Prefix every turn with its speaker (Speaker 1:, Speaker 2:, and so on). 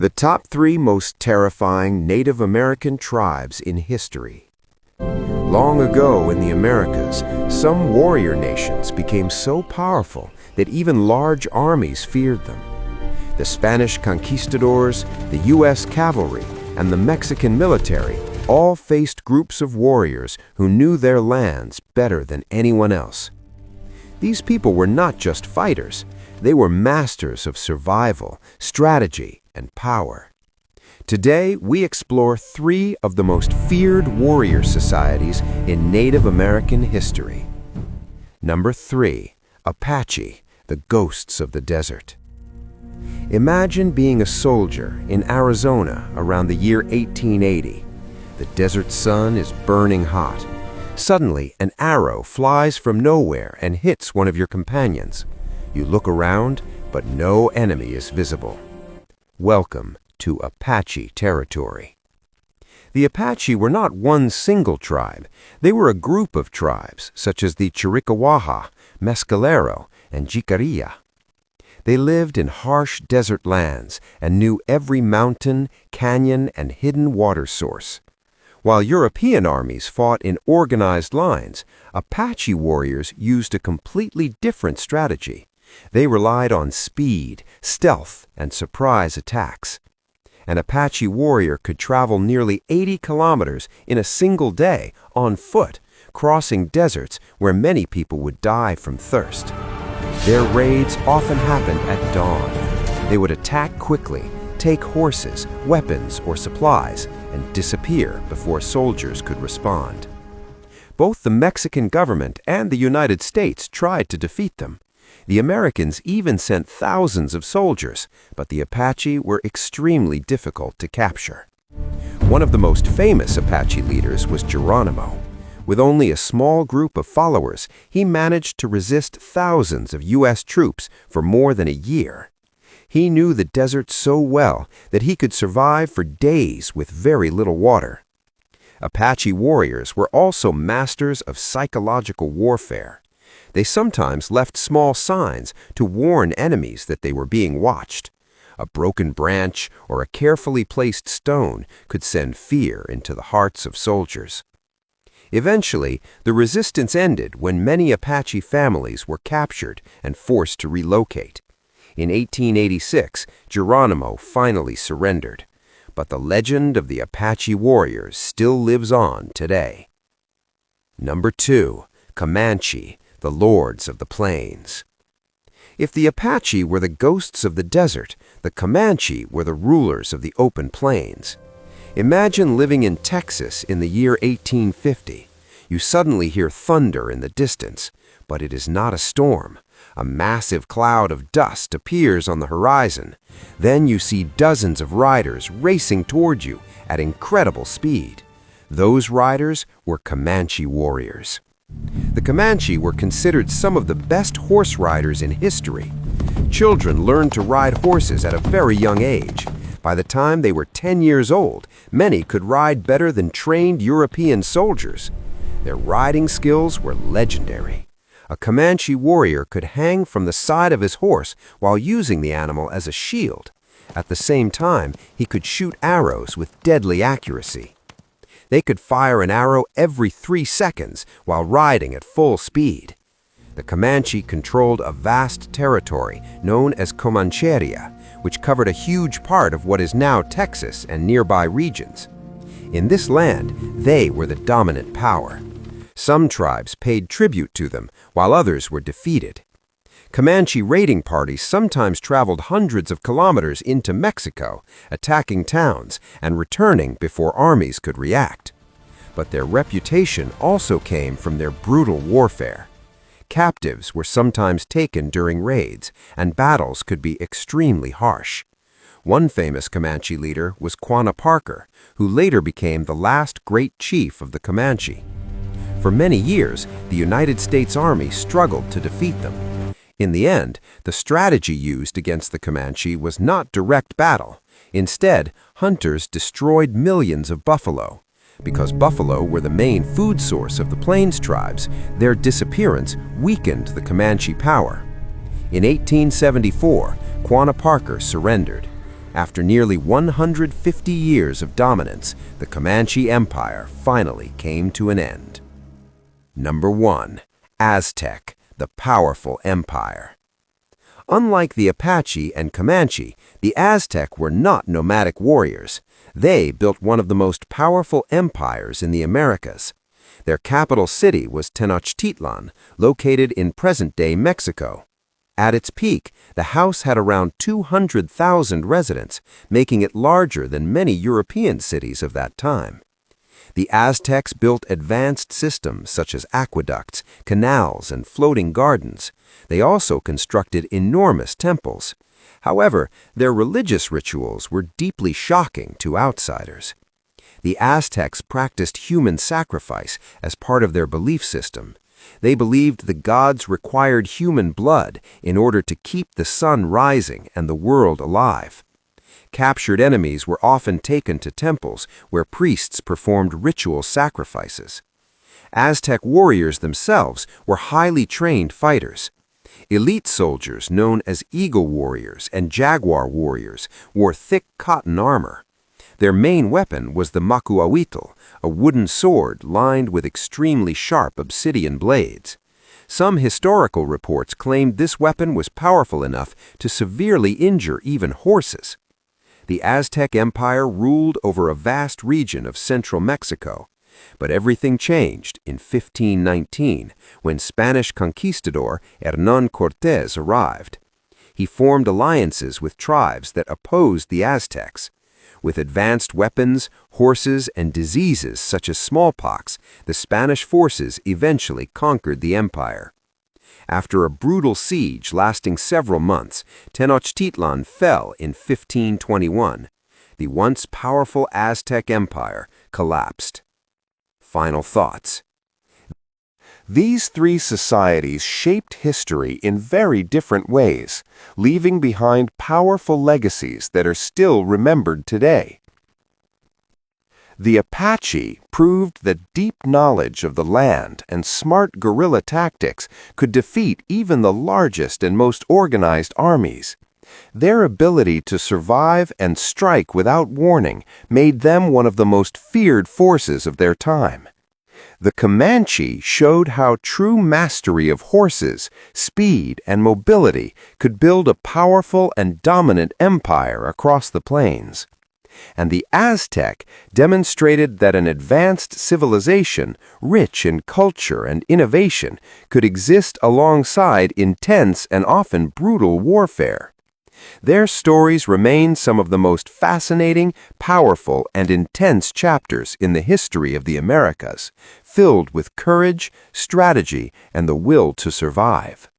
Speaker 1: The top 3 most terrifying Native American tribes in history. Long ago in the Americas, some warrior nations became so powerful that even large armies feared them. The Spanish conquistadors, the U.S. cavalry, and the Mexican military all faced groups of warriors who knew their lands better than anyone else. These people were not just fighters, they were masters of survival, strategy, and power. Today, we explore 3 of the most feared warrior societies in Native American history. Number 3. Apache, the ghosts of the desert. Imagine being a soldier in Arizona around the year 1880. The desert sun is burning hot. Suddenly, an arrow flies from nowhere and hits one of your companions. You look around, but no enemy is visible. Welcome to Apache territory. The Apache were not one single tribe. They were a group of tribes, such as the Chiricahua, Mescalero, and Jicarilla. They lived in harsh desert lands and knew every mountain, canyon, and hidden water source. While European armies fought in organized lines, Apache warriors used a completely different strategy. They relied on speed, stealth, and surprise attacks. An Apache warrior could travel nearly 80 kilometers in a single day on foot, crossing deserts where many people would die from thirst. Their raids often happened at dawn. They would attack quickly, take horses, weapons, or supplies, and disappear before soldiers could respond. Both the Mexican government and the United States tried to defeat them. The Americans even sent thousands of soldiers, but the Apache were extremely difficult to capture. One of the most famous Apache leaders was Geronimo. With only a small group of followers, he managed to resist thousands of U.S. troops for more than a year. He knew the desert so well that he could survive for days with very little water. Apache warriors were also masters of psychological warfare. They sometimes left small signs to warn enemies that they were being watched. A broken branch or a carefully placed stone could send fear into the hearts of soldiers. Eventually, the resistance ended when many Apache families were captured and forced to relocate. In 1886, Geronimo finally surrendered, but the legend of the Apache warriors still lives on today. Number 2. Comanche, the lords of the plains. If the Apache were the ghosts of the desert, the Comanche were the rulers of the open plains. Imagine living in Texas in the year 1850. You suddenly hear thunder in the distance, but it is not a storm. A massive cloud of dust appears on the horizon. Then you see dozens of riders racing toward you at incredible speed. Those riders were Comanche warriors. The Comanche were considered some of the best horse riders in history. Children learned to ride horses at a very young age. By the time they were 10 years old, many could ride better than trained European soldiers. Their riding skills were legendary. A Comanche warrior could hang from the side of his horse while using the animal as a shield. At the same time, he could shoot arrows with deadly accuracy. They could fire an arrow every 3 seconds while riding at full speed. The Comanche controlled a vast territory known as Comancheria, which covered a huge part of what is now Texas and nearby regions. In this land, they were the dominant power. Some tribes paid tribute to them, while others were defeated. Comanche raiding parties sometimes traveled hundreds of kilometers into Mexico, attacking towns and returning before armies could react. But their reputation also came from their brutal warfare. Captives were sometimes taken during raids, and battles could be extremely harsh. One famous Comanche leader was Quanah Parker, who later became the last great chief of the Comanche. For many years, the United States Army struggled to defeat them. In the end, the strategy used against the Comanche was not direct battle. Instead, hunters destroyed millions of buffalo. Because buffalo were the main food source of the Plains tribes, their disappearance weakened the Comanche power. In 1874, Quanah Parker surrendered. After nearly 150 years of dominance, the Comanche Empire finally came to an end. Number 1. Aztec, the powerful empire. Unlike the Apache and Comanche, the Aztec were not nomadic warriors. They built one of the most powerful empires in the Americas. Their capital city was Tenochtitlan, located in present-day Mexico. At its peak, the house had around 200,000 residents, making it larger than many European cities of that time. The Aztecs built advanced systems such as aqueducts, canals, and floating gardens. They also constructed enormous temples. However, their religious rituals were deeply shocking to outsiders. The Aztecs practiced human sacrifice as part of their belief system. They believed the gods required human blood in order to keep the sun rising and the world alive. Captured enemies were often taken to temples where priests performed ritual sacrifices. Aztec warriors themselves were highly trained fighters. Elite soldiers known as eagle warriors and jaguar warriors wore thick cotton armor. Their main weapon was the macuahuitl, a wooden sword lined with extremely sharp obsidian blades. Some historical reports claimed this weapon was powerful enough to severely injure even horses. The Aztec Empire ruled over a vast region of central Mexico. But everything changed in 1519 when Spanish conquistador Hernán Cortés arrived. He formed alliances with tribes that opposed the Aztecs. With advanced weapons, horses, and diseases such as smallpox, the Spanish forces eventually conquered the empire. After a brutal siege lasting several months, Tenochtitlan fell in 1521. The once powerful Aztec Empire collapsed. Final thoughts. These three societies shaped history in very different ways, leaving behind powerful legacies that are still remembered today. The Apache proved that deep knowledge of the land and smart guerrilla tactics could defeat even the largest and most organized armies. Their ability to survive and strike without warning made them one of the most feared forces of their time. The Comanche showed how true mastery of horses, speed, and mobility could build a powerful and dominant empire across the plains. And the Aztec demonstrated that an advanced civilization, rich in culture and innovation, could exist alongside intense and often brutal warfare. Their stories remain some of the most fascinating, powerful, and intense chapters in the history of the Americas, filled with courage, strategy, and the will to survive.